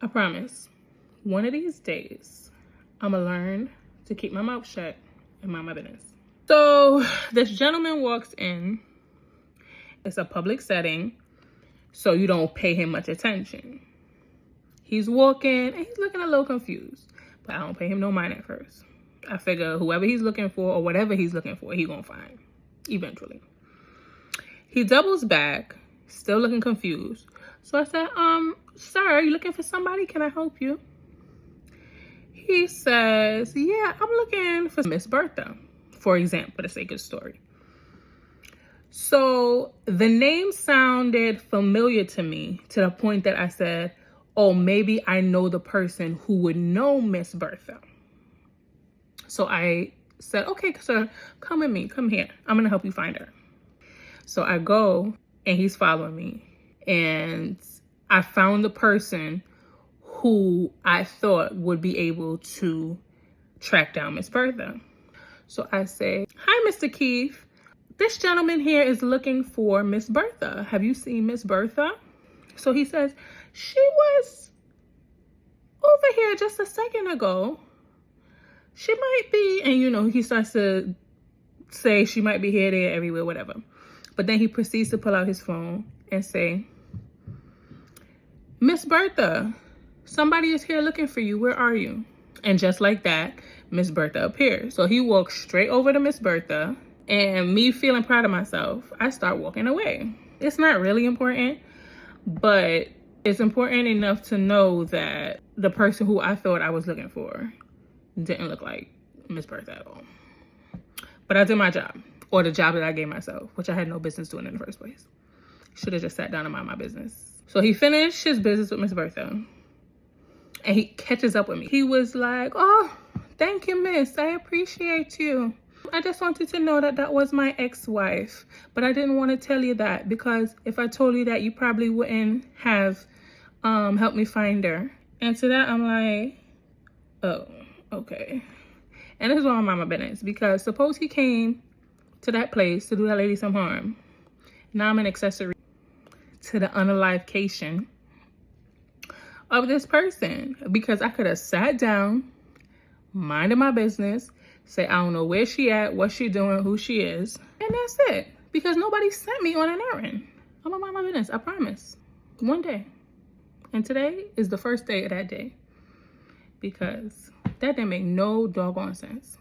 I promise, one of these days, I'm gonna learn to keep my mouth shut and mind my business. So this gentleman walks in. It's a public setting, so you don't pay him much attention. He's walking and he's looking a little confused, but I don't pay him no mind at first. I figure whoever he's looking for or whatever he's looking for, he gonna find eventually. He doubles back, still looking confused. So I said, sir, are you looking for somebody? Can I help you? He says, yeah, I'm looking for Miss Bertha, for example, for the sake of the story. So the name sounded familiar to me to the point that I said, oh, maybe I know the person who would know Miss Bertha. So I said, okay, sir, come with me. Come here. I'm going to help you find her. So I go and he's following me. And I found the person who I thought would be able to track down Miss Bertha. So I say, hi, Mr. Keith. This gentleman here is looking for Miss Bertha. Have you seen Miss Bertha? So he says, she was over here just a second ago. She might be, and you know, he starts to say she might be here, there, everywhere, whatever. But then he proceeds to pull out his phone and say, Miss Bertha, somebody is here looking for you. Where are you? And just like that, Miss Bertha appears. So he walks straight over to Miss Bertha, and me feeling proud of myself, I start walking away. It's not really important, but it's important enough to know that the person who I thought I was looking for didn't look like Miss Bertha at all. But I did my job, or the job that I gave myself, which I had no business doing in the first place. Should have just sat down and mind my business. So he finished his business with Miss Bertha, and he catches up with me. He was like, oh, thank you, miss. I appreciate you. I just wanted to know that that was my ex-wife, but I didn't want to tell you that because if I told you that, you probably wouldn't have helped me find her. And to that, I'm like, oh, okay. And this is why I'm on my business, because suppose he came to that place to do that lady some harm. Now I'm an accessory to the unalivecation of this person, because I could have sat down, minded my business, say, I don't know where she at, what she doing, who she is. And that's it. Because nobody sent me on an errand. I'm gonna mind my business, I promise. One day. And today is the first day of that day. Because that didn't make no doggone sense.